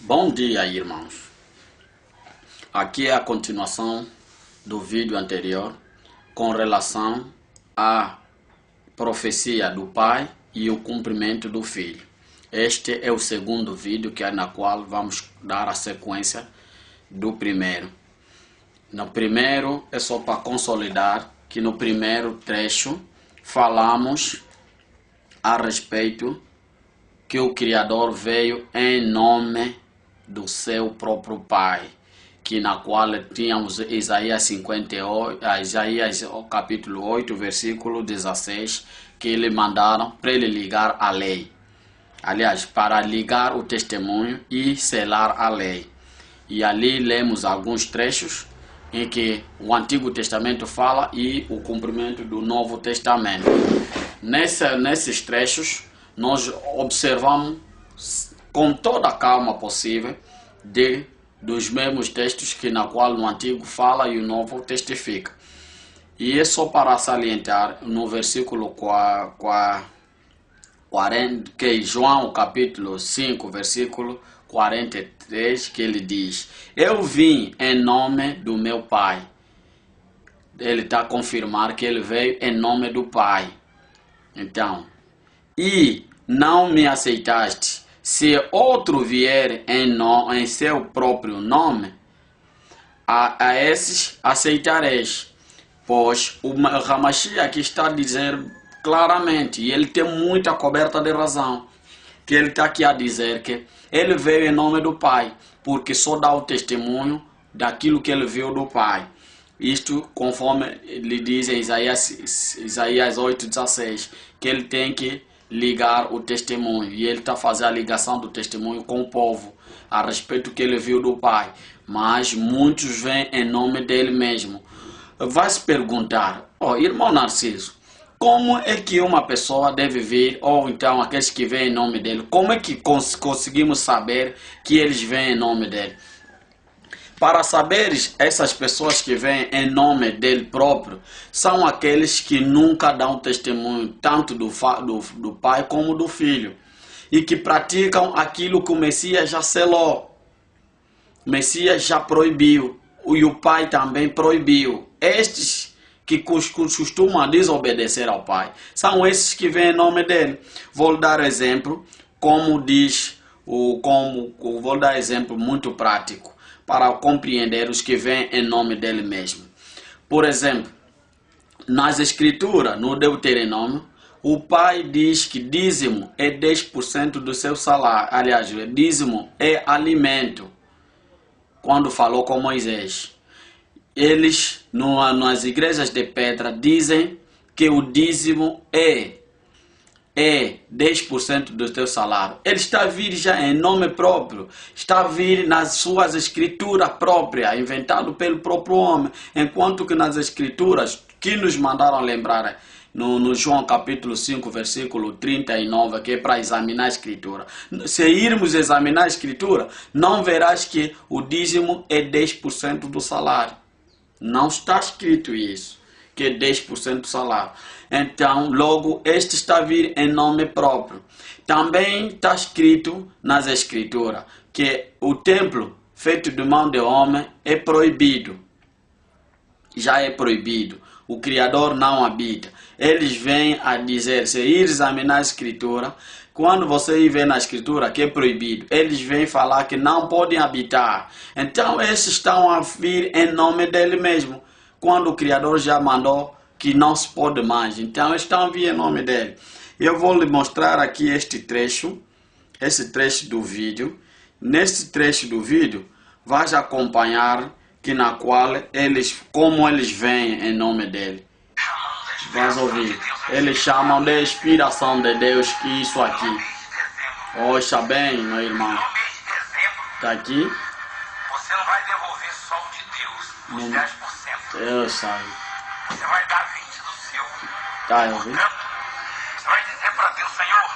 Bom dia, irmãos. Aqui é a continuação do vídeo anterior com relação à profecia do Pai e o cumprimento do Filho. Este é o segundo vídeo na qual vamos dar a sequência do primeiro. No primeiro é só para consolidar que no primeiro trecho falamos a respeito que o Criador veio em nome do seu próprio Pai, que na qual tínhamos Isaías 58, Isaías capítulo 8, versículo 16, que ele mandaram para ele ligar a lei. Aliás, para ligar o testemunho e selar a lei. E ali lemos alguns trechos em que o Antigo Testamento fala e o cumprimento do Novo Testamento. Nesses trechos, nós observamos com toda a calma possível dos mesmos textos que na qual no Antigo fala e o Novo testifica. E é só para salientar no versículo 40, que é João capítulo 5, versículo 43, que ele diz: eu vim em nome do meu Pai. Ele está a confirmar que ele veio em nome do Pai. Então, e não me aceitaste. Se outro vier em seu próprio nome, a esses aceitareis. Pois o Hamashiach aqui está a dizer claramente, e ele tem muita coberta de razão, que ele está aqui a dizer que ele veio em nome do Pai, porque só dá o testemunho daquilo que ele viu do Pai. Isto conforme ele diz em Isaías 8,16, que ele tem que ligar o testemunho, e ele está fazendo a ligação do testemunho com o povo a respeito do que ele viu do Pai. Mas muitos vêm em nome dele mesmo. Vai se perguntar: irmão Narciso, como é que uma pessoa deve vir, ou então aqueles que vêm em nome dele, como é que conseguimos saber que eles vêm em nome dele? Para saberes, essas pessoas que vêm em nome dele próprio são aqueles que nunca dão testemunho tanto do Pai como do Filho, e que praticam aquilo que o Messias já selou. O Messias já proibiu, e o Pai também proibiu. Estes que costumam desobedecer ao Pai são esses que vêm em nome dele. Vou dar exemplo, vou dar exemplo muito prático para compreender os que vêm em nome dele mesmo. Por exemplo, nas Escrituras, no Deuteronômio, o Pai diz que dízimo é 10% do seu salário. Aliás, dízimo é alimento. Quando falou com Moisés, eles, nas igrejas de pedra, dizem que o dízimo é 10% do teu salário. Ele está a vir já em nome próprio, está a vir nas suas escrituras próprias, inventado pelo próprio homem, enquanto que nas escrituras, que nos mandaram lembrar no João capítulo 5, versículo 39, que é para examinar a escritura. Se irmos examinar a escritura, não verás que o dízimo é 10% do salário. Não está escrito isso, que é 10% do salário. Então, logo, este está a vir em nome próprio. Também está escrito nas Escrituras que o templo feito de mão de homem é proibido. Já é proibido. O Criador não habita. Eles vêm a dizer, se ir examinar a Escritura, quando você vê na Escritura que é proibido, eles vêm falar que não podem habitar. Então, esses estão a vir em nome dele mesmo, quando o Criador já mandou que não se pode mais. Então, estão a vir em nome dele. Eu vou lhe mostrar aqui esse trecho do vídeo. Nesse trecho do vídeo, vais acompanhar que na qual como eles vêm em nome dele. Vais ouvir. Eles chamam de inspiração de Deus, que isso aqui. Ouça bem, meu irmão. Está aqui. Você não vai devolver só o de Deus, os 10%. Eu sei. Você vai dar 20% do seu. Tá, eu vi. Você vai dizer para Deus: Senhor,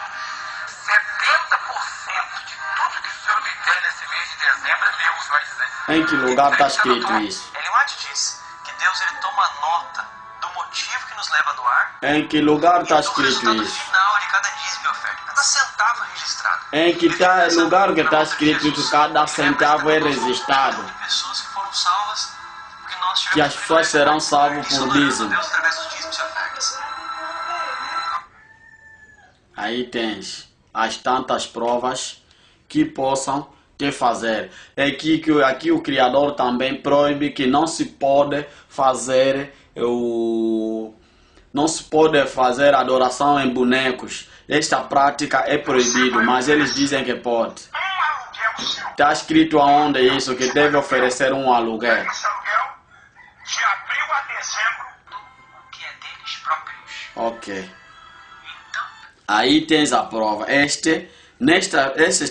70% de tudo que o Senhor me der nesse mês de dezembro é meu. Você vai dizer. Em que lugar está escrito isso? Ellen White diz que Deus ele toma nota do motivo que nos leva a doar. Em que lugar está Do escrito resultado isso? final de cada dízimo e oferta. Cada centavo registrado. em que está lugar que está escrito que cada centavo é registrado, Pessoas que foram salvas porque nós tivemos que as pessoas serão salvas por adorando a dízimo. Deus através dos dízimos e ofertas. Aí tens as tantas provas que possam te fazer. Aqui o Criador também proíbe que não se pode fazer não se pode fazer adoração em bonecos. Esta prática é proibida, mas eles dizem que pode. aluguel seu. Está escrito aonde isso, que deve oferecer um aluguel. Esse aluguel, de abril a dezembro, O que é deles próprios. Ok. Então, Aí tens a prova. Esse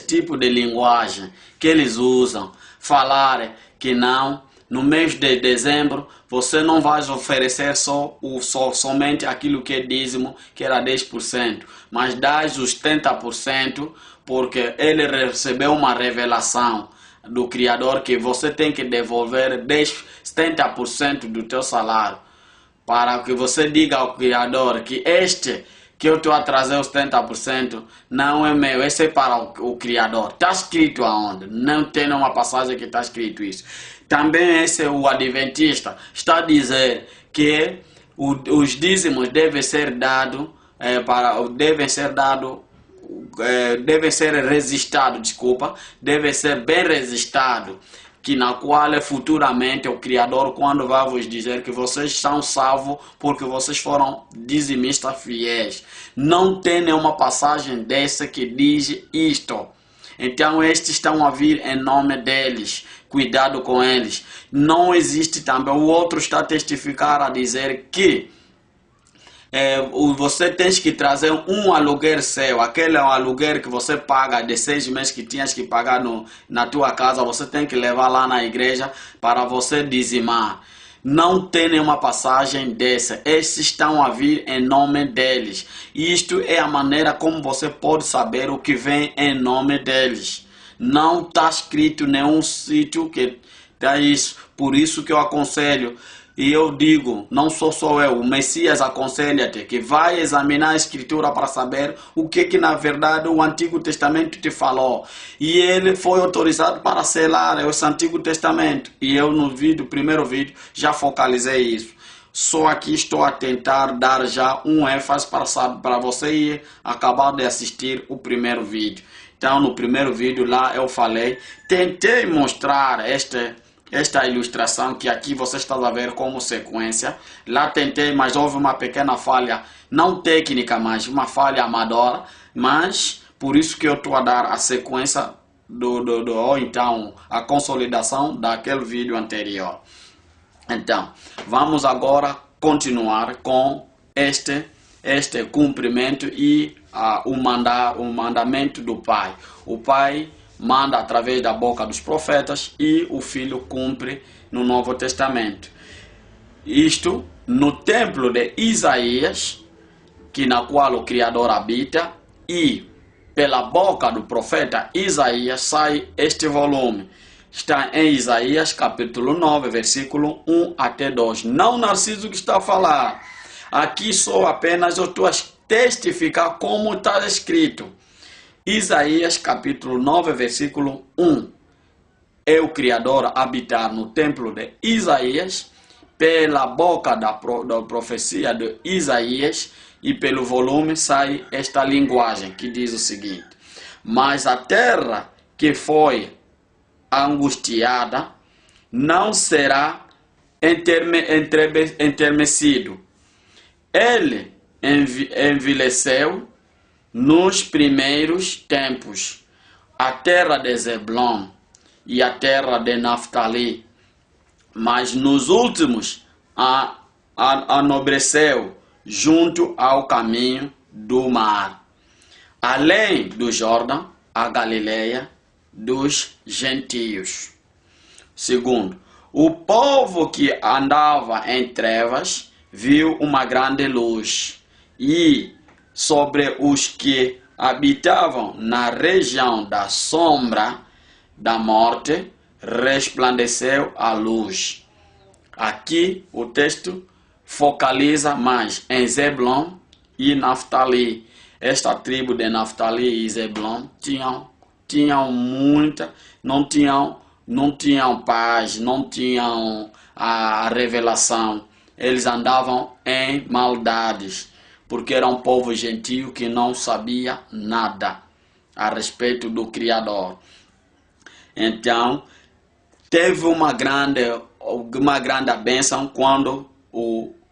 tipo de linguagem que eles usam, falar que não, no mês de dezembro, você não vai oferecer somente aquilo que é dízimo, que era 10%, mas dás os 70%, porque ele recebeu uma revelação do Criador que você tem que devolver 70% do teu salário, para que você diga ao Criador que este que eu estou a trazer os 70% não é meu, esse é para o Criador. Está escrito aonde? Não tem nenhuma passagem que está escrito isso. Também esse é o Adventista, está a dizer que os dízimos devem ser dados, devem ser registrados, devem ser bem registrados, que na qual futuramente o Criador, quando vai vos dizer que vocês são salvos porque vocês foram dizimistas fiéis. Não tem nenhuma passagem dessa que diz isto. Então estes estão a vir em nome deles. Cuidado com eles. Não existe também. O outro está a testificar a dizer que você tem que trazer um aluguel seu, aquele aluguel que você paga de 6 meses que tinhas que pagar na tua casa, você tem que levar lá na igreja para você dizimar. Não tem nenhuma passagem dessa. Esses estão a vir em nome deles. Isto é a maneira como você pode saber o que vem em nome deles. Não está escrito em nenhum sítio que dá isso. Por isso que eu aconselho. E eu digo, não sou só eu, o Messias aconselha-te que vai examinar a Escritura para saber o que na verdade o Antigo Testamento te falou. E ele foi autorizado para selar esse Antigo Testamento. E eu no primeiro vídeo, já focalizei isso. Só aqui estou a tentar dar já um ênfase para você acabar de assistir o primeiro vídeo. Então no primeiro vídeo lá eu falei, tentei mostrar esta ilustração que aqui você está a ver como sequência. Lá tentei, mas houve uma pequena falha, não técnica, mas uma falha amadora. Mas por isso que eu estou a dar a sequência ou então a consolidação daquele vídeo anterior. Então, vamos agora continuar com este cumprimento e o mandamento do Pai. O Pai manda através da boca dos profetas e o Filho cumpre no Novo Testamento. Isto no templo de Isaías, na qual o Criador habita, e pela boca do profeta Isaías sai este volume. Está em Isaías capítulo 9, versículo 1 até 2. Não Narciso que está a falar. Aqui só apenas eu estou a testificar como está escrito. Isaías capítulo 9, versículo 1. É o Criador habitar no templo de Isaías, pela boca da profecia de Isaías, e pelo volume sai esta linguagem que diz o seguinte: mas a terra que foi angustiada não será entermecido. Ele envelheceu nos primeiros tempos, a terra de Zebulon e a terra de Naftali, mas nos últimos anobreceu junto ao caminho do mar, além do Jordão, a Galileia dos gentios. Segundo, o povo que andava em trevas viu uma grande luz, e sobre os que habitavam na região da sombra da morte resplandeceu a luz. Aqui o texto focaliza mais em Zebulon e Naftali. esta tribo de Naftali e Zebulon tinham muita, não tinham paz, não tinham a revelação. Eles andavam em maldades, porque era um povo gentio que não sabia nada a respeito do Criador. Então, teve uma grande bênção quando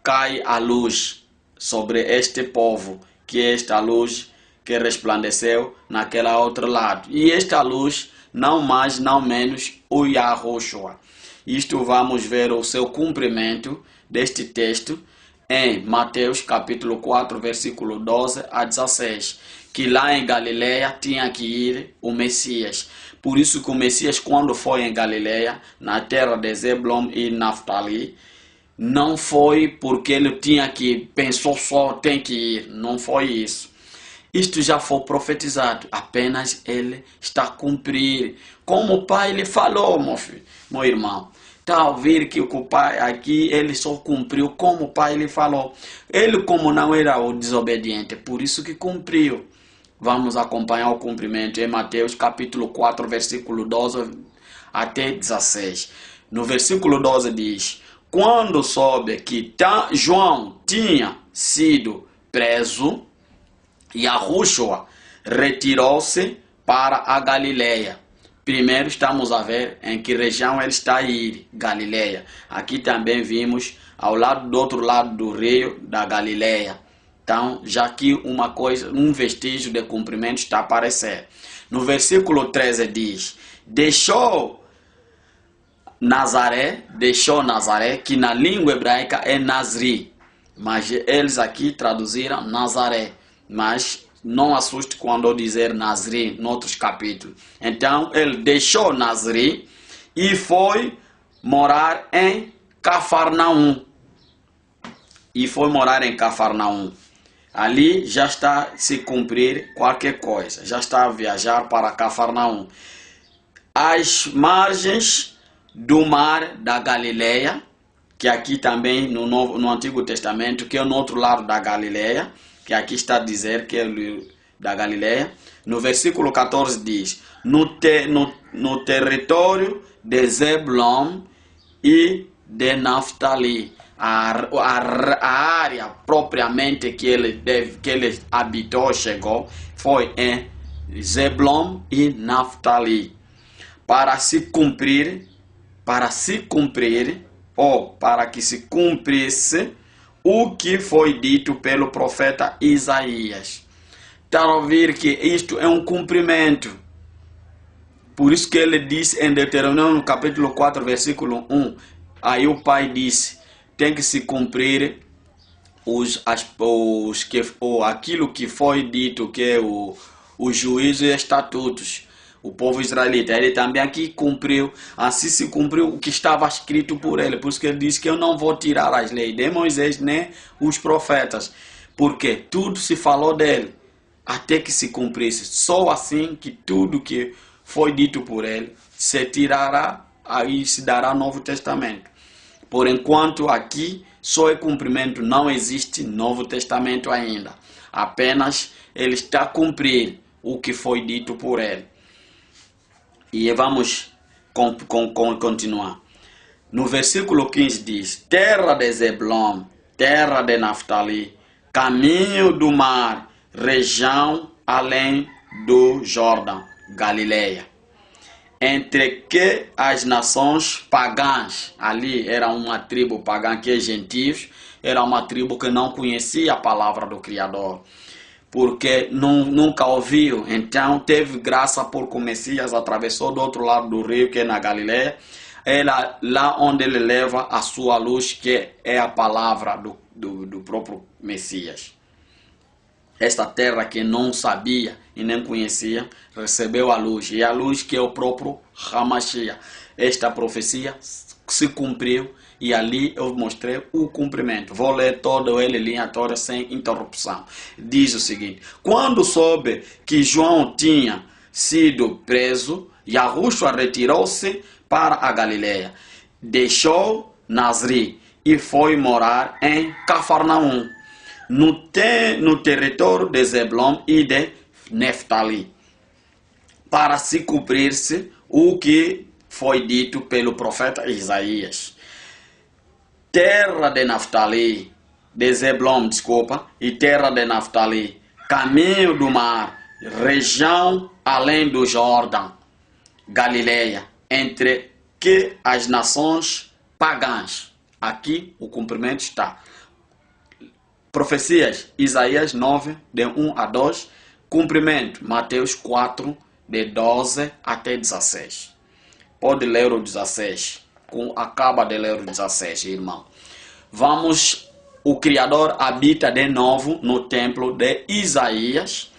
cai a luz sobre este povo, que é esta luz que resplandeceu naquele outro lado. E esta luz, não mais, não menos, o Yahushua. Isto vamos ver o seu cumprimento deste texto em Mateus capítulo 4, versículo 12 a 16. Que lá em Galileia tinha que ir o Messias. Por isso que o Messias, quando foi em Galileia, na terra de Zebulon e Naftali, não foi porque ele pensou só, tem que ir. Não foi isso. Isto já foi profetizado. Apenas ele está a cumprir. Como o pai lhe falou, meu irmão. Está a ouvir que o pai aqui, ele só cumpriu como o pai lhe falou. Ele, como não era o desobediente, por isso que cumpriu. Vamos acompanhar o cumprimento em Mateus capítulo 4, versículo 12 até 16. No versículo 12 diz: quando soube que João tinha sido preso, Yahushua retirou-se para a Galileia. Primeiro estamos a ver em que região ele está a ir, Galileia. Aqui também vimos do outro lado do rio da Galileia. Então, já que um vestígio de cumprimento está a aparecer. No versículo 13 diz: deixou Nazaré, que na língua hebraica é Nazri. Mas eles aqui traduziram Nazaré. Mas não assuste quando eu dizer Nazri em outros capítulos. Então, ele deixou Nazri e foi morar em Cafarnaum. Ali já está a se cumprir qualquer coisa. Já está a viajar para Cafarnaum. As margens do mar da Galileia, que aqui também no Antigo Testamento, que é no outro lado da Galileia, que aqui está a dizer que é da Galileia. No versículo 14 diz: no território de Zebulon e de Naftali. A área propriamente que ele habitou, chegou, foi em Zebulon e Naftali. Para que se cumprisse o que foi dito pelo profeta Isaías. Está a ouvir que isto é um cumprimento. Por isso que ele disse em Deuteronômio no capítulo 4, versículo 1. Aí o pai disse: tem que se cumprir aquilo que foi dito, que é o juízo e estatutos. O povo israelita, ele também aqui cumpriu, assim se cumpriu o que estava escrito por ele. Por isso que ele disse que eu não vou tirar as leis de Moisés nem os profetas, porque tudo se falou dele, até que se cumprisse. Só assim que tudo que foi dito por ele se tirará, aí se dará Novo Testamento. Por enquanto aqui só é cumprimento, não existe Novo Testamento ainda. Apenas ele está a cumprir o que foi dito por ele. E vamos continuar. No versículo 15 diz: terra de Zebulon, terra de Naftali, caminho do mar, região além do Jordão, Galileia. Entre que as nações pagãs, ali era uma tribo pagã que é gentios, era uma tribo que não conhecia a palavra do Criador, porque nunca ouviu. Então teve graça porque o Messias atravessou do outro lado do rio, que é na Galileia, lá onde ele leva a sua luz, que é a palavra do próprio Messias. Esta terra que não sabia e nem conhecia, recebeu a luz. E a luz que é o próprio Hamashiach. Esta profecia se cumpriu e ali eu mostrei o cumprimento. Vou ler todo ele, linha toda, sem interrupção. Diz o seguinte: quando soube que João tinha sido preso, Yahushua retirou-se para a Galileia. Deixou Nazri e foi morar em Cafarnaum. no território de Zebulon e de Neftali, para se cumprir-se o que foi dito pelo profeta Isaías. Terra de Naftali, de Zebulon, desculpa, e terra de Naftali, caminho do mar, região além do Jordão, Galileia, entre que as nações pagãs. Aqui o cumprimento está. Profecias, Isaías 9, de 1 a 2. Cumprimento, Mateus 4, de 12 até 16. Pode ler o 16. Acaba de ler o 16, irmão. Vamos, o Criador habita de novo no templo de Isaías.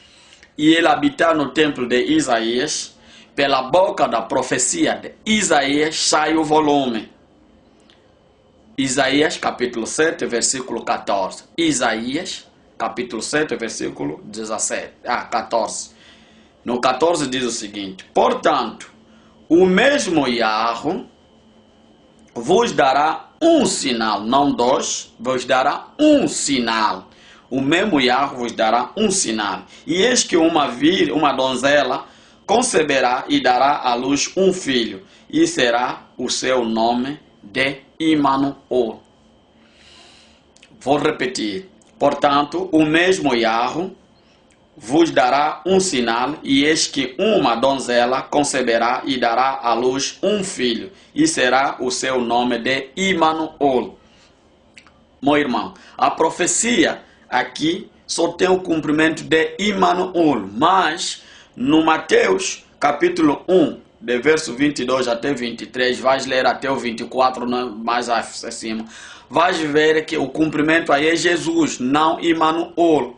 E ele habitar no templo de Isaías, pela boca da profecia de Isaías, sai o volume. Isaías capítulo 7, versículo 14. Isaías capítulo 7, versículo 14. No 14 diz o seguinte: portanto, o mesmo Yahweh vos dará um sinal, não dois, vos dará um sinal. O mesmo Yahweh vos dará um sinal. E eis que uma donzela conceberá e dará à luz um filho, e será o seu nome de Immanuel. Vou repetir. Portanto, o mesmo Yahweh vos dará um sinal, e eis que uma donzela conceberá e dará à luz um filho, e será o seu nome de Immanuel. Meu irmão, a profecia aqui só tem o cumprimento de Immanuel, mas no Mateus capítulo 1, de verso 22 até 23, vais ler até o 24, mais acima, vais ver que o cumprimento aí é Jesus, não Immanuel.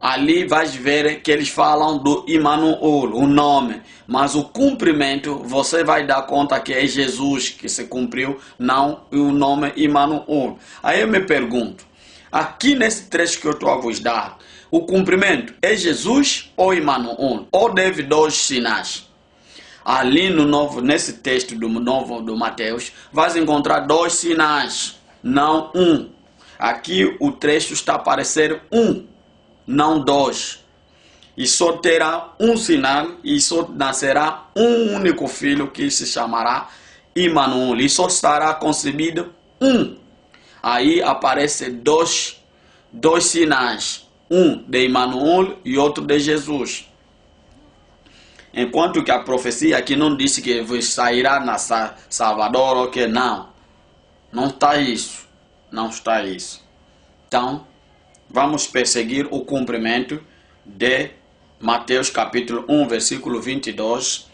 Ali vais ver que eles falam do Immanuel, o nome, mas o cumprimento você vai dar conta que é Jesus que se cumpriu, não o nome Immanuel. Aí eu me pergunto, aqui nesse trecho que eu estou a vos dar, o cumprimento é Jesus ou Immanuel? Ou deve dois sinais? Ali nesse texto do Mateus, vais encontrar dois sinais, não um. Aqui o trecho está a parecer um, não dois. E só terá um sinal, e só nascerá um único filho que se chamará Immanuel. E só estará concebido um. Aí aparecem dois sinais, um de Immanuel e outro de Jesus. Enquanto que a profecia aqui não disse que vos sairá na Salvador ou que não. Não está isso. Não está isso. Então, vamos perseguir o cumprimento de Mateus capítulo 1, versículo 22,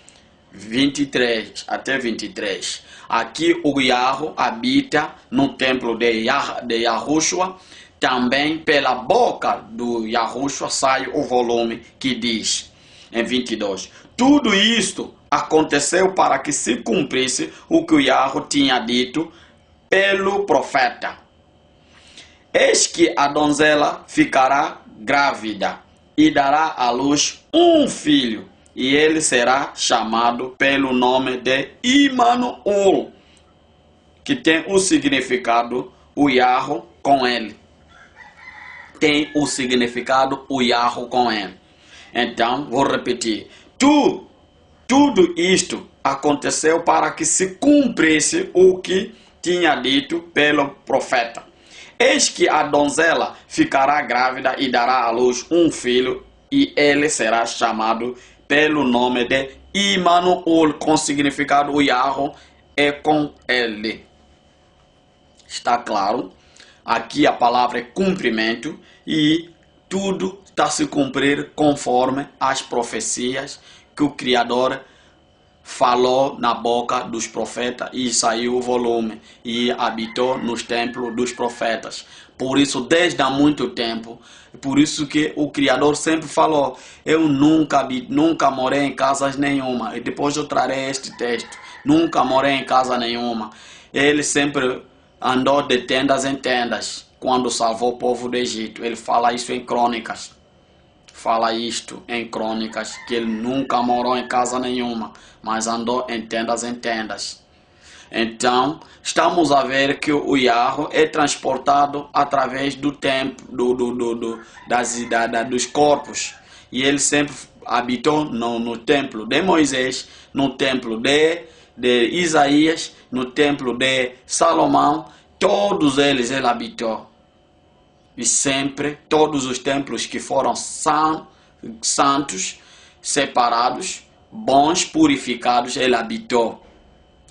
23 até 23. Aqui o Yahweh habita no templo de Yahushua. Também pela boca do Yahushua sai o volume que diz, em 22, tudo isto aconteceu para que se cumprisse o que o Yahweh tinha dito pelo profeta. Eis que a donzela ficará grávida e dará à luz um filho, e ele será chamado pelo nome de Immanuel, que tem o significado o Yahweh com ele. Tem o significado o Yahweh com ele. Então, vou repetir. Tudo isto aconteceu para que se cumprisse o que tinha dito pelo profeta. Eis que a donzela ficará grávida e dará à luz um filho, e ele será chamado pelo nome de Immanuel, com significado o Yahweh é com ele. Está claro? Aqui a palavra é cumprimento, e tudo está a se cumprir conforme as profecias que o Criador falou na boca dos profetas, e saiu o volume e habitou nos templos dos profetas. Por isso, desde há muito tempo, por isso que o Criador sempre falou, eu nunca morei em casas nenhuma. E depois eu trarei este texto, nunca morei em casa nenhuma. Ele sempre andou de tendas em tendas quando salvou o povo do Egito. Ele fala isso em Crônicas. Fala isto em Crônicas, que ele nunca morou em casa nenhuma, mas andou em tendas em tendas. Então, estamos a ver que o Yahweh é transportado através do tempo, dos corpos. E ele sempre habitou no templo de Moisés, no templo de Isaías, no templo de Salomão. Todos eles ele habitou. E sempre, todos os templos que foram santos, separados, bons, purificados, ele habitou.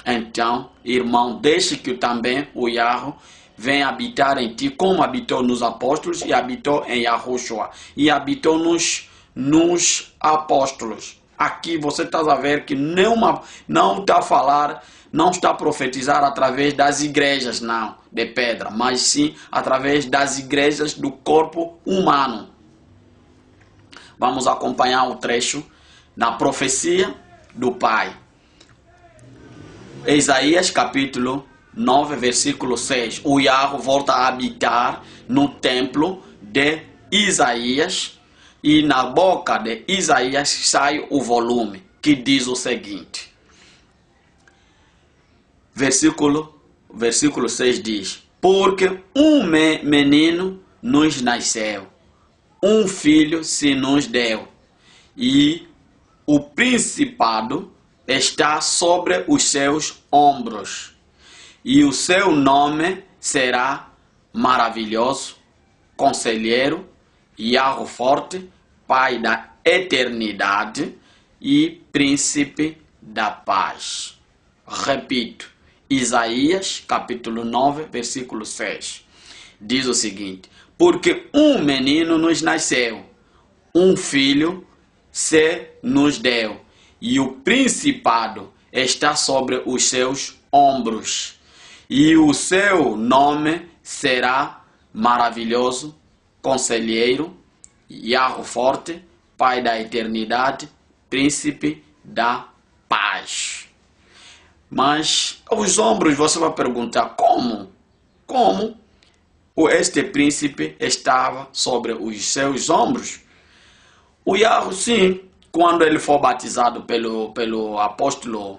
Então, irmão, deixe que também o Yahweh venha habitar em ti, como habitou nos apóstolos e habitou em Yahushua. E habitou nos apóstolos. Aqui você está a ver que não está a falar, não está a profetizar através das igrejas, não, de pedra, mas sim através das igrejas do corpo humano. Vamos acompanhar o trecho na profecia do Pai. Isaías capítulo 9, versículo 6. O Yahweh volta a habitar no templo de Isaías e na boca de Isaías sai o volume que diz o seguinte. Versículo 6 diz: porque um menino nos nasceu, um filho se nos deu, e o principado está sobre os seus ombros, e o seu nome será maravilhoso, conselheiro, Yahweh forte, Pai da eternidade e príncipe da paz. Repito, Isaías capítulo 9, versículo 6. Diz o seguinte: porque um menino nos nasceu, um filho se nos deu, e o principado está sobre os seus ombros, e o seu nome será maravilhoso, conselheiro, Yahweh forte, Pai da eternidade, príncipe da paz. Mas os ombros, você vai perguntar, como este príncipe estava sobre os seus ombros? O Yahweh, sim, quando ele foi batizado pelo apóstolo,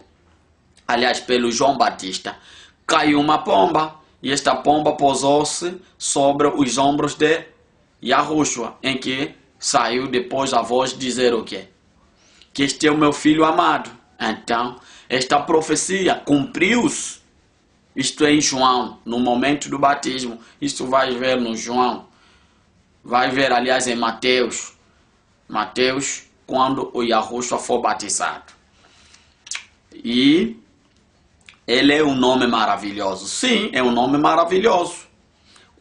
aliás, pelo João Batista, caiu uma pomba, e esta pomba pousou-se sobre os ombros de Yahushua, em que saiu depois a voz dizer o quê? Que este é o meu filho amado. Então, esta profecia cumpriu-se. Isto é em João, no momento do batismo. Isto vai ver no João. Vai ver, aliás, em Mateus. Mateus, quando o Yahushua for batizado. E ele é um nome maravilhoso. Sim, é um nome maravilhoso.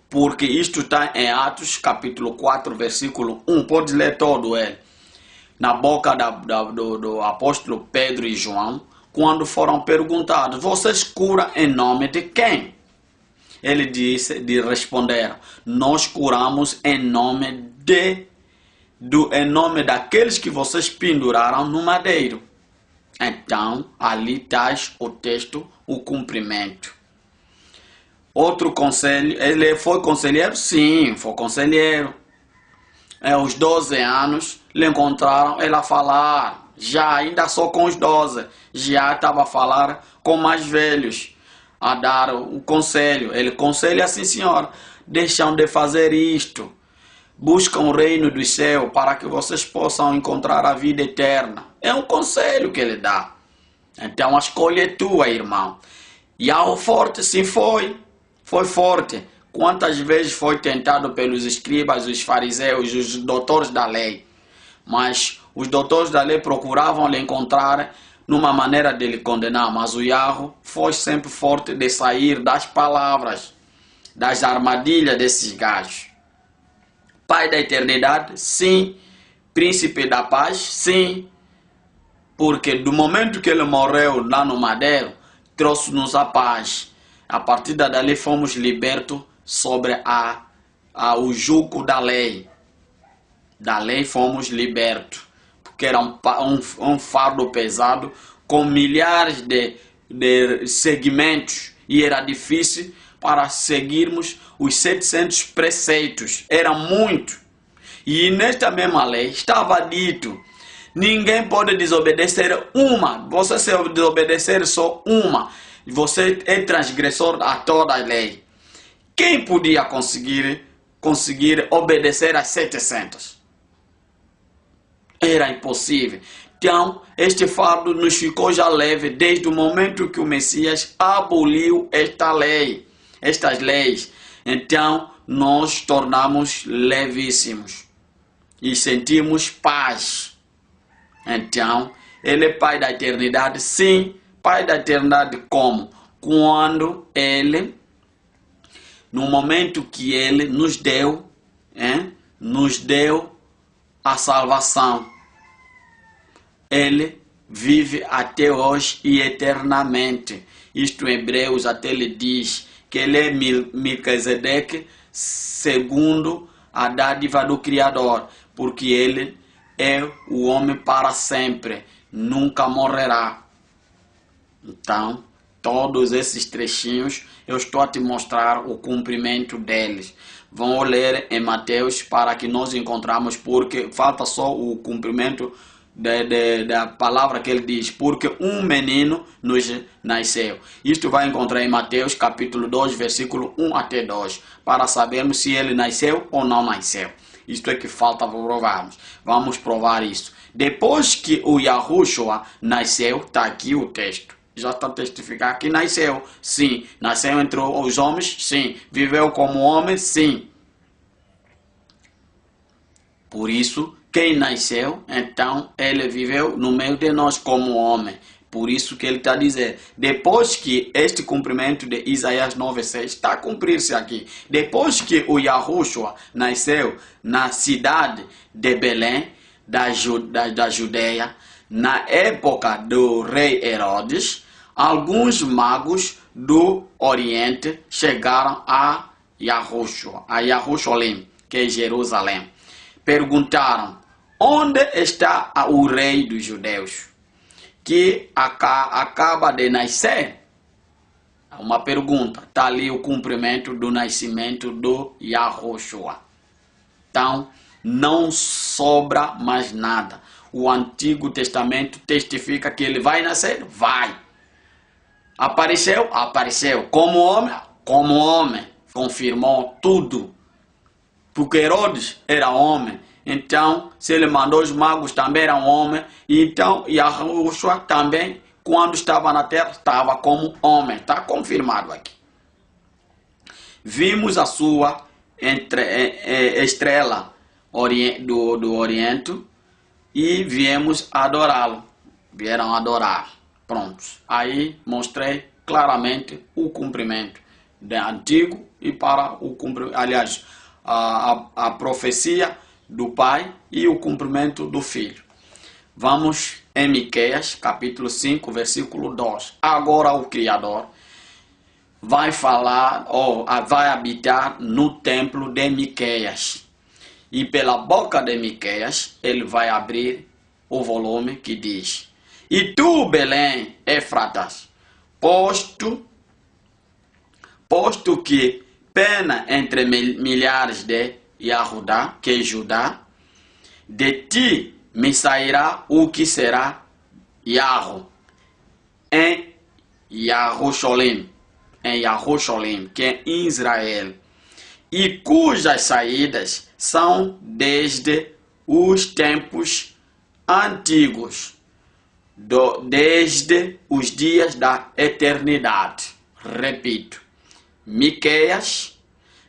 Porque isto está em Atos, capítulo 4, versículo 1. Pode ler todo ele. Na boca do apóstolo Pedro e João, quando foram perguntados: vocês curam em nome de quem? Ele disse, responderam: nós curamos em nome daqueles que vocês penduraram no madeiro. Então, ali está o texto, o cumprimento. Outro conselho, ele foi conselheiro? Sim, foi conselheiro. Aos 12 anos, lhe encontraram ele a falar, já ainda só com os 12, já estava a falar com mais velhos, a dar o conselho. Ele conselha assim: senhora, deixam de fazer isto, buscam o reino do céu para que vocês possam encontrar a vida eterna. É um conselho que ele dá. Então a escolha é tua, irmão. E ao forte, sim, foi forte. Quantas vezes foi tentado pelos escribas, os fariseus, os doutores da lei. Mas os doutores da lei procuravam lhe encontrar numa maneira de lhe condenar. Mas o Yahweh foi sempre forte de sair das palavras, das armadilhas desses gajos. Pai da eternidade, sim. Príncipe da paz, sim. Porque do momento que ele morreu lá no madeiro, trouxe-nos a paz. A partir dali fomos libertos sobre o jugo da lei. Da lei fomos libertos. Porque era um fardo pesado com milhares de segmentos. E era difícil para seguirmos os 700 preceitos. Era muito. E nesta mesma lei estava dito: ninguém pode desobedecer uma. Você se desobedecer só uma, você é transgressor a toda a lei. Quem podia conseguir obedecer às 700? Era impossível. Então, este fardo nos ficou já leve desde o momento que o Messias aboliu estas leis. Então, nós tornamos levíssimos e sentimos paz. Então, Ele é Pai da eternidade, sim. Pai da eternidade como? Quando Ele, no momento que Ele nos deu a salvação, Ele vive até hoje e eternamente. Isto em Hebreus até ele diz que ele é Melquisedeque segundo a dádiva do Criador, porque ele é o homem para sempre, nunca morrerá. Então, todos esses trechinhos eu estou a te mostrar o cumprimento deles. Vão ler em Mateus para que nós encontramos, porque falta só o cumprimento da palavra que ele diz, porque um menino nos nasceu. Isto vai encontrar em Mateus capítulo 2, versículo 1 até 2, para sabermos se ele nasceu ou não nasceu. Isto é que falta provarmos. Vamos provar isso. Depois que o Yahushua nasceu, está aqui o texto. Já está a testificar que nasceu. Sim. Nasceu entre os homens? Sim. Viveu como homem? Sim. Por isso, quem nasceu, então, ele viveu no meio de nós como homem. Por isso que ele está dizendo, depois que este cumprimento de Isaías 9,6 está a cumprir-se aqui, depois que o Yahushua nasceu na cidade de Belém, da Judeia, na época do rei Herodes, alguns magos do Oriente chegaram a Yahushua, a Jerusalém, que é Jerusalém. Perguntaram, onde está o rei dos judeus, que acaba de nascer? Uma pergunta. Está ali o cumprimento do nascimento do Yahushua. Então, não sobra mais nada. O Antigo Testamento testifica que ele vai nascer? Vai. Apareceu? Apareceu. Como homem? Como homem. Confirmou tudo. Porque Herodes era homem. Então, se ele mandou os magos, também eram homens. Então, Yahushua também, quando estava na terra, estava como homem. Está confirmado aqui. Vimos a sua estrela do Oriente e viemos adorá-lo. Vieram adorar. Prontos. Aí mostrei claramente o cumprimento do Antigo e para o cumprimento, aliás, a profecia do Pai e o cumprimento do Filho. Vamos em Miqueias, capítulo 5, versículo 2. Agora o Criador vai falar, vai habitar no templo de Miqueias. E pela boca de Miqueias, ele vai abrir o volume que diz: E tu, Belém, Éfratas, posto que pena entre milhares de Yahudá, que é Judá, de ti me sairá o que será Yahu, em Jerusalém, que é Israel, e cujas saídas são desde os tempos antigos, desde os dias da eternidade. Repito, Miqueias,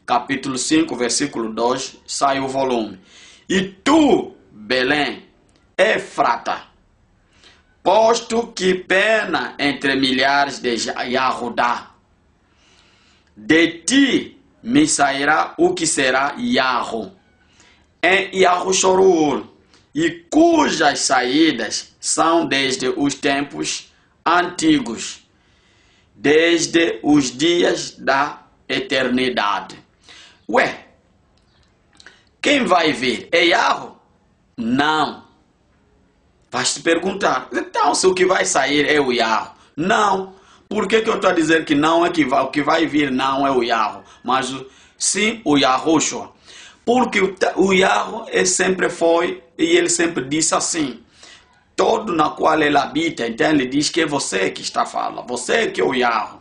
capítulo 5, versículo 2, sai o volume. E tu, Belém, Éfrata, posto que pena entre milhares de Yahudá, de ti me sairá o que será Yahu, em Yahushorul, e cujas saídas são desde os tempos antigos, desde os dias da eternidade. Ué, quem vai vir? É Yahu? Não. Vai se perguntar, então se o que vai sair é o Yahu? Não. Por que eu estou a dizer que não é que o que vai vir não é o Yahu, mas sim o Yahushua? Porque o Yahu sempre foi, e ele sempre disse assim: todo na qual ele habita. Então ele diz que é você que está falando, você que é o Yahweh.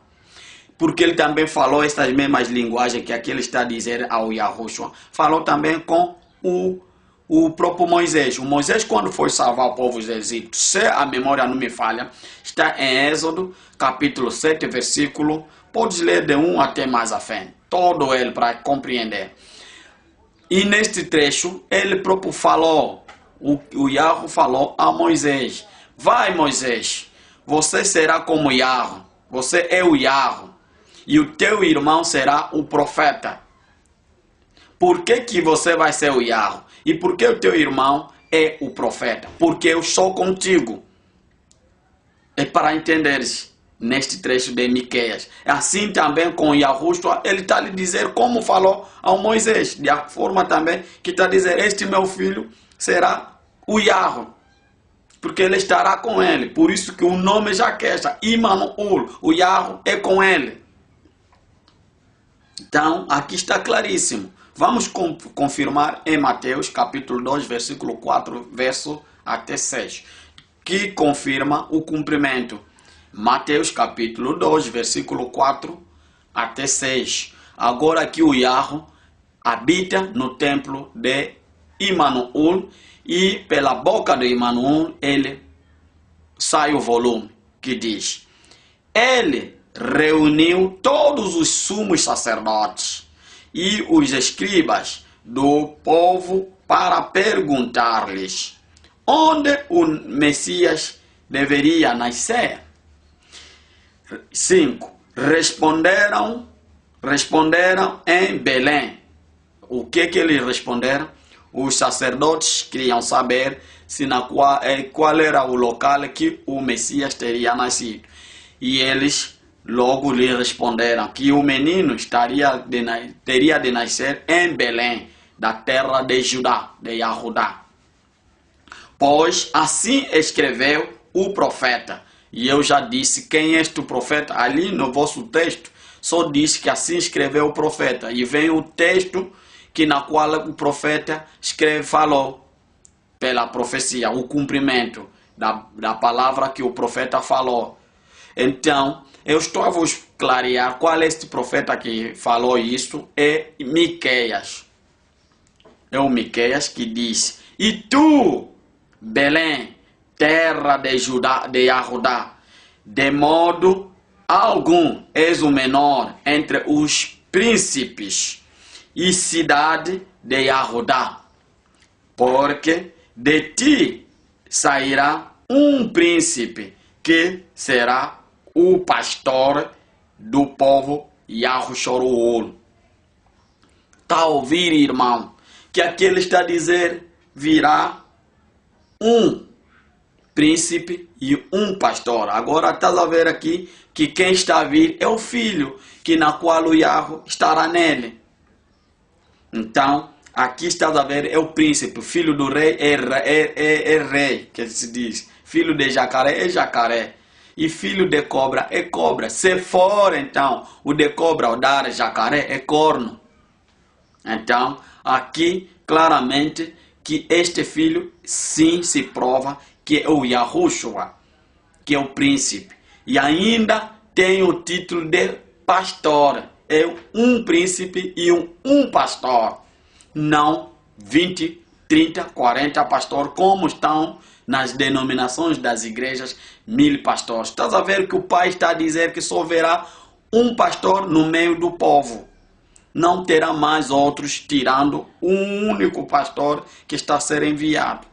Porque ele também falou estas mesmas linguagens que aqui ele está a dizer ao Yahushua. Falou também com o próprio Moisés. O Moisés, quando foi salvar o povo do Egito, se a memória não me falha, está em Êxodo, capítulo 7, versículo, podes ler de 1 até mais à frente, todo ele para compreender. E neste trecho, ele próprio falou, o Yahweh falou a Moisés, vai Moisés, você será como Yahweh, você é o Yahweh, e o teu irmão será o profeta. Por que você vai ser o Yahweh? E por que o teu irmão é o profeta? Porque eu sou contigo. É para entenderes neste trecho de Miqueias. Assim também com Yahushua, ele está a lhe dizer como falou ao Moisés. De a forma também que está a dizer, este meu filho será o Yahweh. Porque ele estará com ele. Por isso que o nome já queixa, Immanuel, o Yahweh é com ele. Então, aqui está claríssimo. Vamos confirmar em Mateus, capítulo 2, versículo 4, verso até 6, que confirma o cumprimento. Mateus, capítulo 2, versículo 4 até 6. Agora aqui o Yahweh habita no templo de Immanuel e pela boca de Immanuel ele sai o volume que diz: ele reuniu todos os sumos sacerdotes e os escribas do povo para perguntar-lhes onde o Messias deveria nascer. 5. Responderam em Belém. O que eles responderam? Os sacerdotes queriam saber qual era o local que o Messias teria nascido. E eles logo lhe responderam que o menino teria de nascer em Belém, da terra de Judá, de Yahudá. Pois assim escreveu o profeta. E eu já disse quem é este profeta. Ali no vosso texto só diz que assim escreveu o profeta. E vem o texto na qual o profeta falou pela profecia, o cumprimento da palavra que o profeta falou. Então, eu estou a vos clarear qual é este profeta que falou isso. É Miqueias. É o Miqueias que diz: e tu, Belém, terra de Judá, de Yahudá, de modo algum és o menor entre os príncipes, e cidade de Yahudá, porque de ti sairá um príncipe que será o pastor do povo Yahushua. Está a ouvir, irmão? Que aqui ele está a dizer, virá um príncipe e um pastor. Agora estás a ver aqui que quem está a vir é o filho, que na qual o Yahweh estará nele. Então, aqui estás a ver, é o príncipe, filho do rei é rei, que se diz. Filho de jacaré é jacaré. E filho de cobra é cobra. Se for, então, o de cobra, o dar jacaré, é corno. Então, aqui, claramente, que este filho, sim, se prova que é o Yahushua, que é o príncipe. E ainda tem o título de pastor. É um príncipe e um pastor. Não 20, 30, 40 pastores, como estão nas denominações das igrejas, 1000 pastores. Estás a ver que o pai está a dizer que só haverá um pastor no meio do povo. Não terá mais outros, tirando um único pastor que está a ser enviado.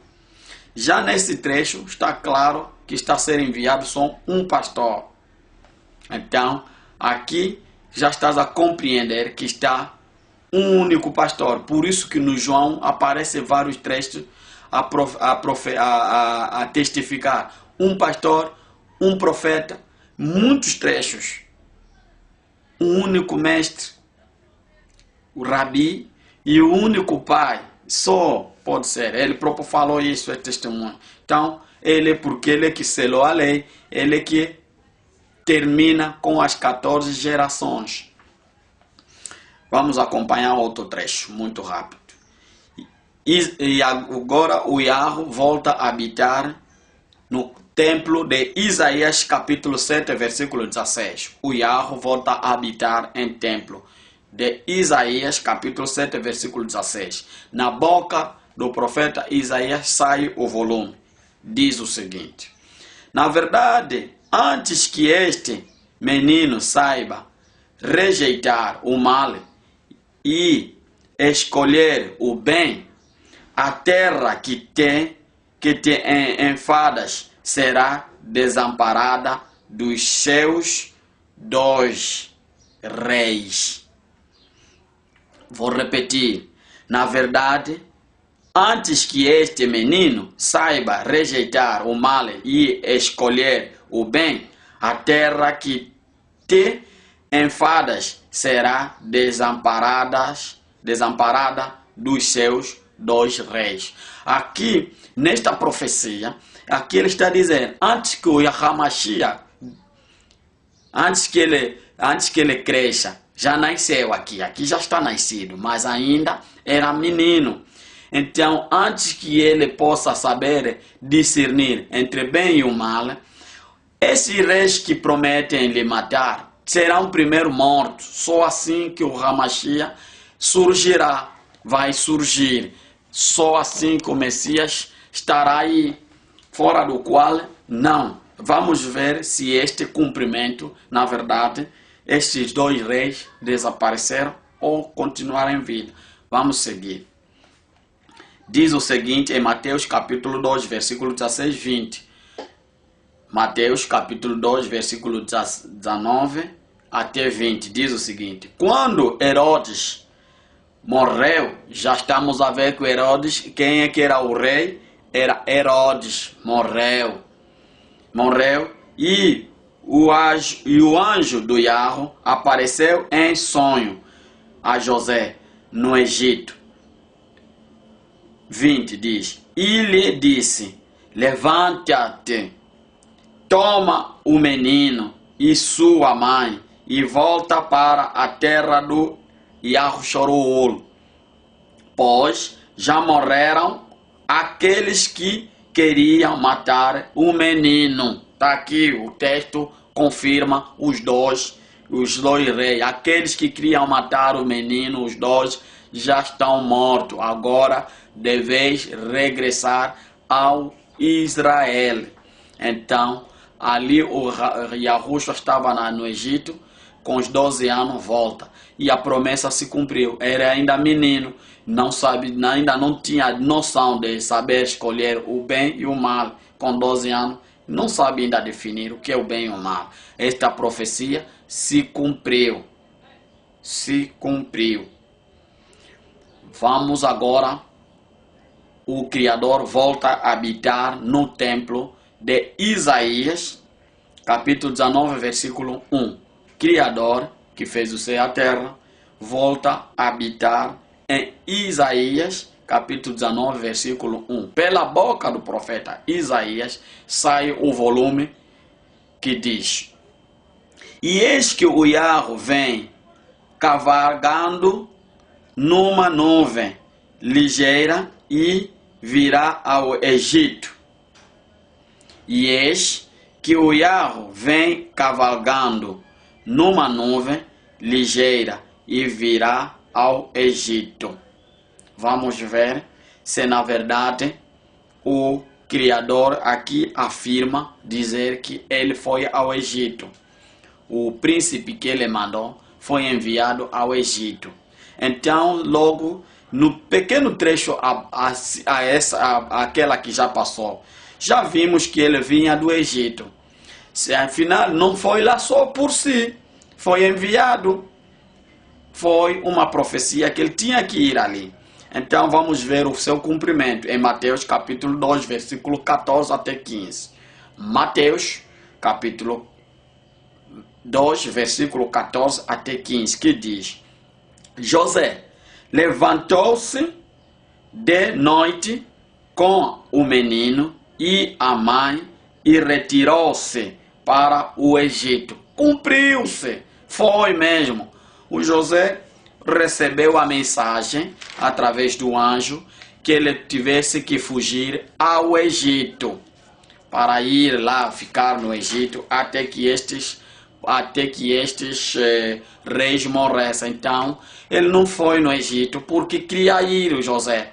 Já nesse trecho está claro que está a ser enviado só um pastor. Então, aqui já estás a compreender que está um único pastor. Por isso que no João aparecem vários trechos a testificar. Um pastor, um profeta, muitos trechos. Um único mestre, o rabi, e o único pai. Só pode ser. Ele próprio falou isso, é testemunho. Então, porque ele é que selou a lei, ele é que termina com as 14 gerações. Vamos acompanhar outro trecho, muito rápido. E agora o Yahweh volta a habitar no templo de Isaías capítulo 7, versículo 16. O Yahweh volta a habitar em templo de Isaías capítulo 7, versículo 16. Na boca do profeta Isaías sai o volume. Diz o seguinte: na verdade, antes que este menino saiba rejeitar o mal e escolher o bem, a terra que te enfadas será desamparada dos seus dois reis. Vou repetir. Na verdade, antes que este menino saiba rejeitar o mal e escolher o bem, a terra que te enfadas será desamparada dos seus dois reis. Aqui, nesta profecia, aqui ele está dizendo, antes que o Yahamashia, antes que ele cresça, já nasceu aqui já está nascido, mas ainda era menino. Então, antes que ele possa saber discernir entre bem e o mal, esses reis que prometem lhe matar serão primeiro mortos. Só assim que o Hamashia surgirá, vai surgir. Só assim que o Messias estará aí, fora do qual não. Vamos ver se este cumprimento, na verdade, estes dois reis desapareceram ou continuaram em vida. Vamos seguir. Diz o seguinte em Mateus capítulo 2, versículo 16 e 20. Mateus capítulo 2, versículo 19 até 20. Diz o seguinte: quando Herodes morreu, já estamos a ver que Herodes, quem é que era o rei? Era Herodes, morreu e o anjo do Yahweh apareceu em sonho a José no Egito. 20 diz: e lhe disse, levanta-te, toma o menino e sua mãe e volta para a terra do Yahushua, pois já morreram aqueles que queriam matar o menino. Está aqui, o texto confirma os dois reis. Aqueles que queriam matar o menino, os dois já estão mortos. Agora deveis regressar ao Israel. Então, ali o Yahushua estava no Egito, com os 12 anos volta. E a promessa se cumpriu. Era ainda menino, ainda não tinha noção de saber escolher o bem e o mal. Com 12 anos, não sabe ainda definir o que é o bem e o mal. Esta profecia se cumpriu. Se cumpriu. Vamos agora. O Criador volta a habitar no templo de Isaías, capítulo 19, versículo 1. Criador, que fez o céu e a terra, volta a habitar em Isaías, capítulo 19, versículo 1. Pela boca do profeta Isaías sai o volume que diz: e eis que o Yahweh vem cavalgando numa nuvem ligeira e virá ao Egito. E eis que o Yahweh vem cavalgando numa nuvem ligeira e virá ao Egito. Vamos ver se na verdade o Criador aqui afirma dizer que ele foi ao Egito. O príncipe que ele mandou foi enviado ao Egito. Então, logo no pequeno trecho aquela que já passou, já vimos que ele vinha do Egito. Afinal, não foi lá só por si, foi enviado. Foi uma profecia que ele tinha que ir ali. Então vamos ver o seu cumprimento em Mateus capítulo 2, versículo 14 até 15. Mateus capítulo 2, versículo 14 até 15, que diz: José levantou-se de noite com o menino e a mãe e retirou-se para o Egito. Cumpriu-se, foi mesmo. O José recebeu a mensagem através do anjo que ele tivesse que fugir ao Egito. para ir lá ficar no Egito até que estes reis morressem. Então, ele não foi no Egito porque queria ir, o José.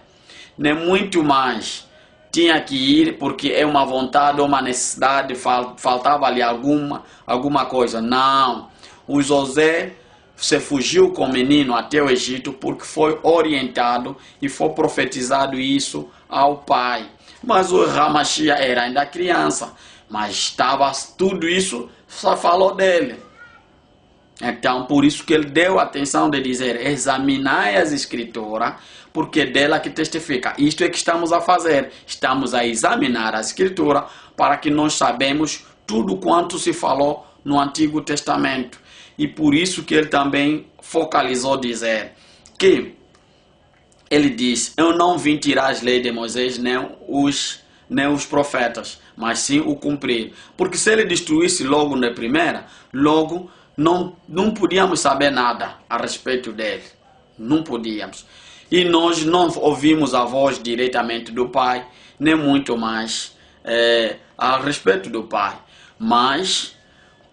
Nem muito mais. Tinha que ir porque é uma vontade ou uma necessidade, faltava ali alguma coisa. Não. O José se fugiu com o menino até o Egito porque foi orientado e foi profetizado isso ao pai. Mas o Ramachia era ainda criança, mas estava tudo isso, só falou dele. Então, por isso que ele deu a atenção de dizer, examinai as escrituras, porque é dela que testifica. Isto é que estamos a fazer. Estamos a examinar a escritura para que nós sabemos tudo quanto se falou no Antigo Testamento. E por isso que ele também focalizou dizer que ele diz, eu não vim tirar as leis de Moisés nem os profetas, mas sim o cumprir. Porque se ele destruísse logo na primeira, logo não podíamos saber nada a respeito dele. Não podíamos. E nós não ouvimos a voz diretamente do Pai, nem muito mais a respeito do Pai. Mas,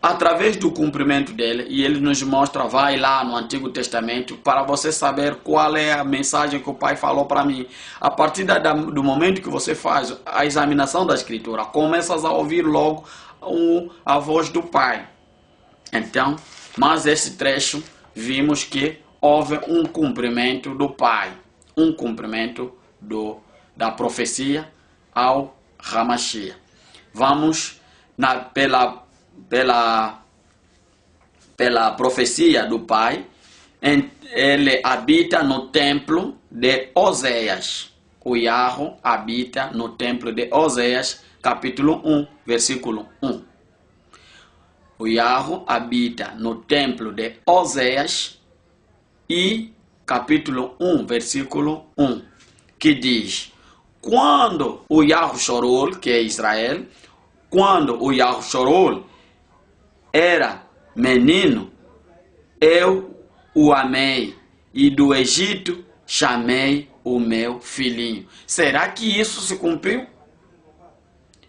através do cumprimento dele, e ele nos mostra, vai lá no Antigo Testamento, para você saber qual é a mensagem que o Pai falou para mim. A partir do momento que você faz a examinação da Escritura, começas a ouvir logo a voz do Pai. Então, mas esse trecho, vimos que houve um cumprimento do Pai, um cumprimento da profecia ao Ramachia. Vamos pela profecia do Pai, ele habita no templo de Oséias. O Yahweh habita no templo de Oséias, capítulo 1, versículo 1. O Yahweh habita no templo de Oséias e capítulo 1, versículo 1, que diz, quando o Yahshorol, que é Israel, quando o Yahshorol era menino, eu o amei e do Egito chamei o meu filhinho. Será que isso se cumpriu?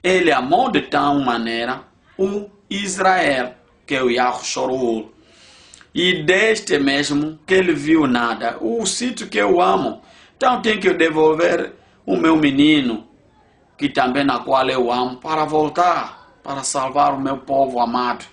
Ele amou de tal maneira o Israel, que é o Yahshorol. E deste mesmo que ele viu nada, o sítio que eu amo, então tenho que devolver o meu menino, que também na qual eu amo, para voltar, para salvar o meu povo amado.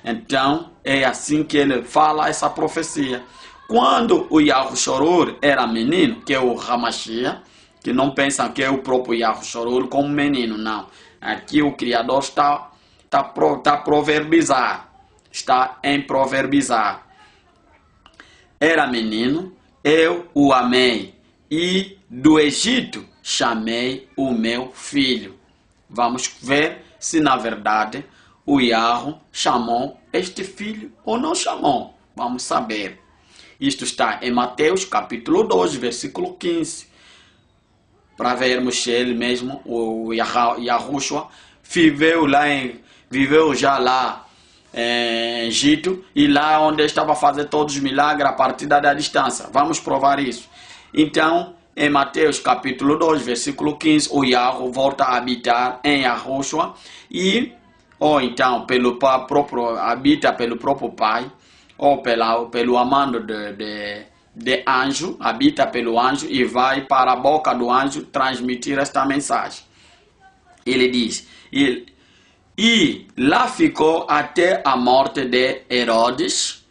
Então, é assim que ele fala essa profecia. Quando o Yahshorol era menino, que é o Ramachia, que não pensam que é o próprio Yahshorol como menino, não. Aqui o Criador está proverbizar. Está em proverbizar. Era menino, eu o amei, e do Egito chamei o meu filho. Vamos ver se na verdade o Yahweh chamou este filho ou não chamou. Vamos saber. Isto está em Mateus capítulo 2, versículo 15. Para vermos se ele mesmo, o Yahushua, viveu já lá em Egito, e lá onde estava a fazer todos os milagres a partir da distância. Vamos provar isso. Então, em Mateus capítulo 2, versículo 15, o Yahweh volta a habitar em Yahushua, ou então habita pelo próprio Pai, ou pelo amando de anjo, habita pelo anjo e vai para a boca do anjo transmitir esta mensagem. Ele diz, e lá ficou até a morte de Herodes.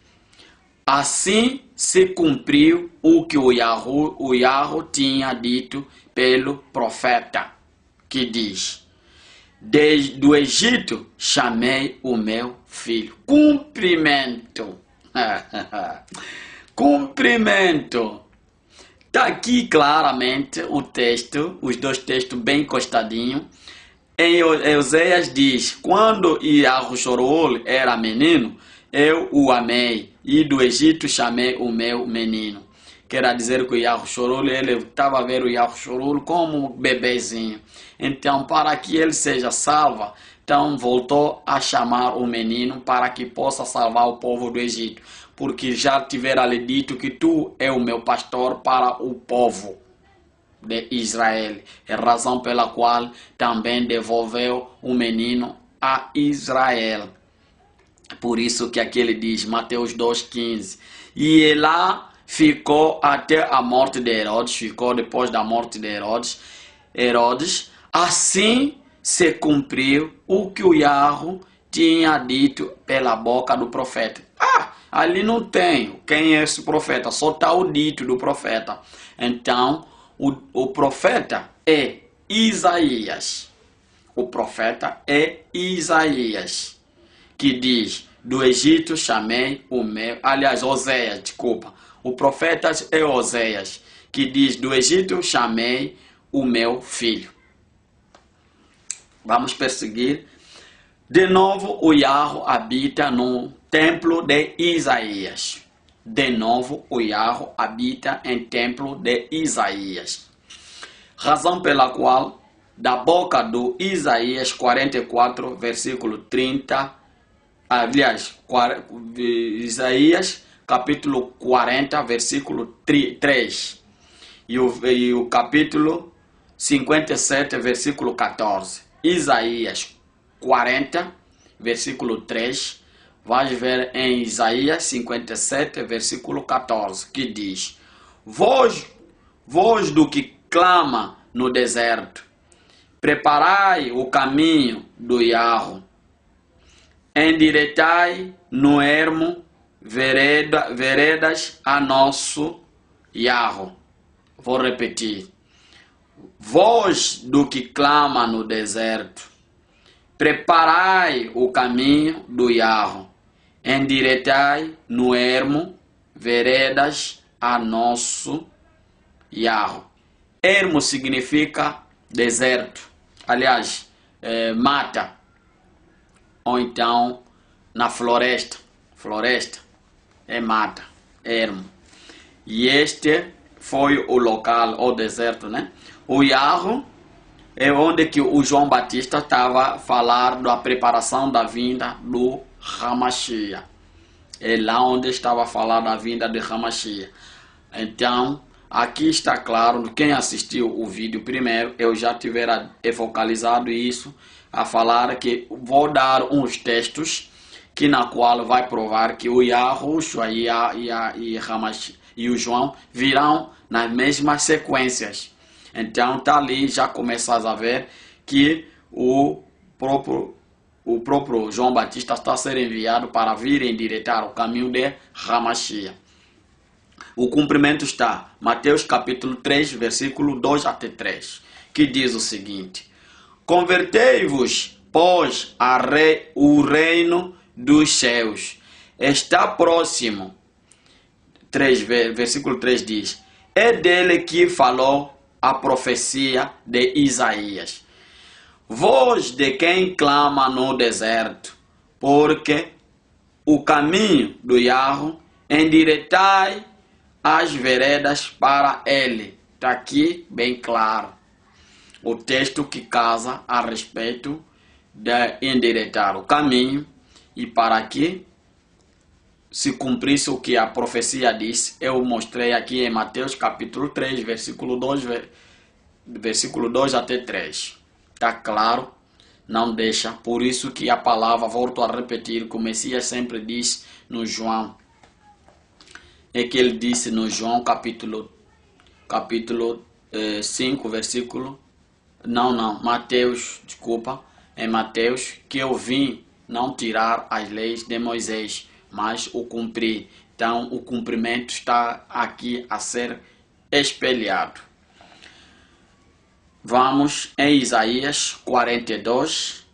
Assim se cumpriu o que o Yahweh tinha dito pelo profeta, que diz, do Egito chamei o meu filho. Cumprimento. Cumprimento. Está aqui claramente o texto, os dois textos bem encostadinhos. Em Oséias diz, quando Yahshorol era menino, eu o amei, e do Egito chamei o meu menino. Quer dizer que o Yahshorol, ele estava a ver o Yahshorol como um bebezinho. Então, para que ele seja salvo, então voltou a chamar o menino para que possa salvar o povo do Egito. Porque já tivera lhe dito que tu é o meu pastor para o povo. de Israel. É a razão pela qual também devolveu o menino a Israel. Por isso que aqui ele diz, Mateus 2,15. E lá ficou até a morte de Herodes, ficou depois da morte de Herodes. Assim se cumpriu o que o Yahweh tinha dito pela boca do profeta. Ali não tem quem é esse profeta, só está o dito do profeta. Então, o profeta é Isaías. O profeta é Isaías, que diz, do Egito chamei o meu... Aliás, Oséias, desculpa. O profeta é Oséias, que diz, do Egito chamei o meu filho. Vamos perseguir. De novo, o Yahweh habita no templo de Isaías. De novo, o Yahweh habita em templo de Isaías. Razão pela qual, da boca do Isaías 44, versículo 30, aliás, Isaías capítulo 40, versículo 3, e o capítulo 57, versículo 14. Isaías 40, versículo 3, vai ver em Isaías 57, versículo 14, que diz, voz do que clama no deserto, preparai o caminho do Yahweh, endireitai no ermo veredas a nosso Yahweh. Vou repetir. Voz do que clama no deserto, preparai o caminho do Yahweh, endireitai no ermo veredas a nosso Yahweh. Ermo significa deserto, aliás, mata, ou então na floresta. Floresta é mata, ermo. E este foi o local, o deserto, né? O Yahweh é onde que o João Batista estava falando da preparação da vinda do Hamashiach. É lá onde estava falando da vinda de Hamashiach. Então, aqui está claro, quem assistiu o vídeo primeiro, eu já tivera focalizado isso, a falar que vou dar uns textos que na qual vai provar que o Yahushua e o João virão nas mesmas sequências. Então tá ali, já começas a ver que o próprio João Batista está a ser enviado para vir endireitar o caminho de Hamashiach. O cumprimento está Mateus capítulo 3, versículo 2 até 3, que diz o seguinte: convertei-vos, pois, o reino dos céus está próximo. Versículo 3 diz, é dele que falou a profecia de Isaías. Voz de quem clama no deserto, porque o caminho do Yahweh endireitai as veredas para ele. Está aqui bem claro o texto que casa a respeito de endireitar o caminho, e para que se cumprisse o que a profecia disse, eu mostrei aqui em Mateus capítulo 3, versículo 2 até 3. Está claro? Não deixa. Por isso que a palavra, volto a repetir, que o Messias sempre diz no João, é que ele disse no João capítulo 5, versículo... Mateus, desculpa, em Mateus, que eu vim não tirar as leis de Moisés, mas o cumprir. Então, o cumprimento está aqui a ser espelhado. Vamos em Isaías 42,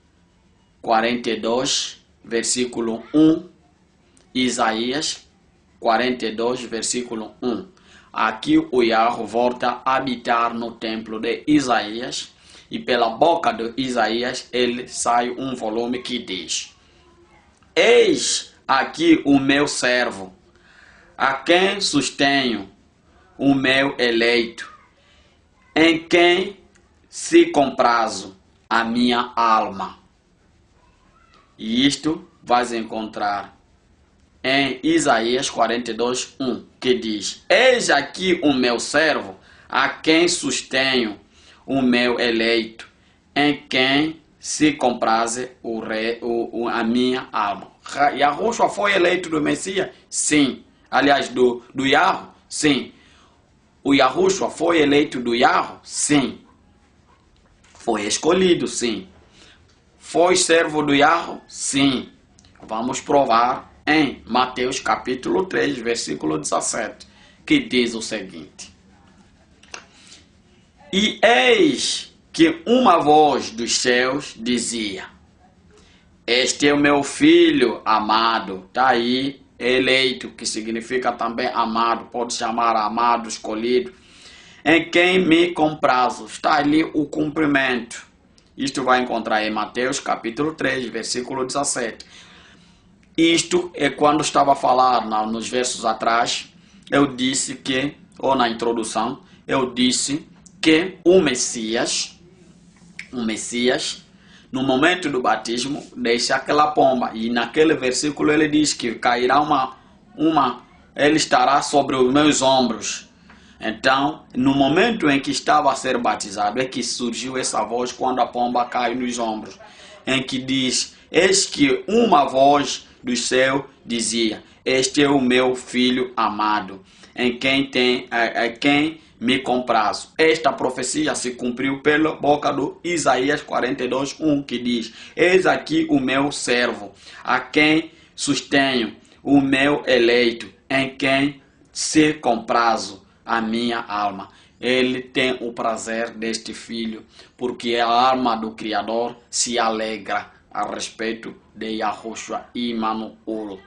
versículo 1. Isaías 42, versículo 1. Aqui o Yahweh volta a habitar no templo de Isaías, e pela boca de Isaías ele sai um volume que diz: eis aqui o meu servo, a quem sustenho, o meu eleito, em quem se comprazo a minha alma. E isto vais encontrar em Isaías 42, 1, que diz: eis aqui o meu servo, a quem sustenho o meu eleito, em quem se compraze a minha alma. Yahushua foi eleito do Messias? Sim. Aliás, do Yahweh? Sim. O Yahushua foi eleito do Yahweh? Sim. Foi escolhido? Sim. Foi servo do Yahweh? Sim. Vamos provar em Mateus capítulo 3, versículo 17, que diz o seguinte: E eis que uma voz dos céus dizia: Este é o meu filho amado. Está aí, eleito, que significa também amado, pode chamar amado, escolhido, em quem me comprazo. Está ali o cumprimento. Isto vai encontrar em Mateus capítulo 3, versículo 17. Isto é quando estava a falar nos versos atrás, eu disse que, ou na introdução, eu disse que o Messias, no momento do batismo, deixa aquela pomba. E naquele versículo ele diz que cairá ele estará sobre os meus ombros. Então, no momento em que estava a ser batizado, é que surgiu essa voz quando a pomba cai nos ombros, em que diz: Eis que uma voz do céu dizia: Este é o meu filho amado, em quem me comprazo. Esta profecia se cumpriu pela boca do Isaías 42:1, que diz: Eis aqui o meu servo, a quem sustenho, o meu eleito, em quem se comprazo a minha alma. Ele tem o prazer deste filho, porque a alma do Criador se alegra a respeito de Yahushua e Emmanuel.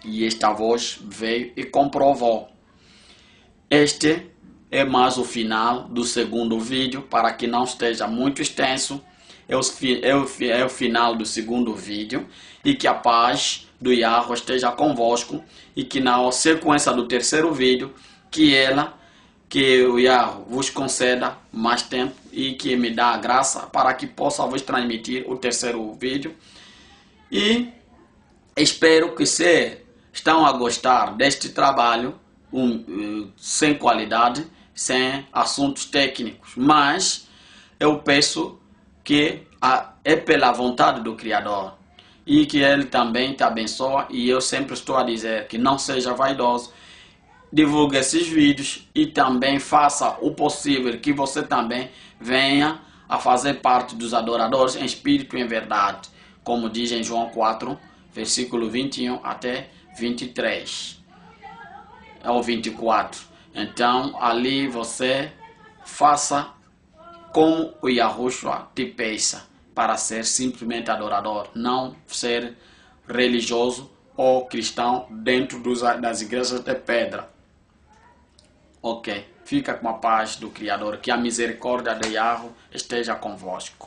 E esta voz veio e comprovou. Este é mais o final do segundo vídeo, para que não esteja muito extenso. É o final do segundo vídeo, e que a paz do Yahweh esteja convosco, e que na sequência do terceiro vídeo, que o Yahweh vos conceda mais tempo e que me dá a graça para que possa vos transmitir o terceiro vídeo. E espero que se estão a gostar deste trabalho, sem qualidade, sem assuntos técnicos, mas eu peço que é pela vontade do Criador e que Ele também te abençoe. E eu sempre estou a dizer que não seja vaidoso, divulgue esses vídeos e também faça o possível que você também venha a fazer parte dos adoradores em espírito e em verdade, como diz em João 4, versículo 21 até 23 ou 24. Então ali você faça como o Yahushua te peça, para ser simplesmente adorador, não ser religioso ou cristão dentro das igrejas de pedra. Ok, fica com a paz do Criador, que a misericórdia de Yahweh esteja convosco.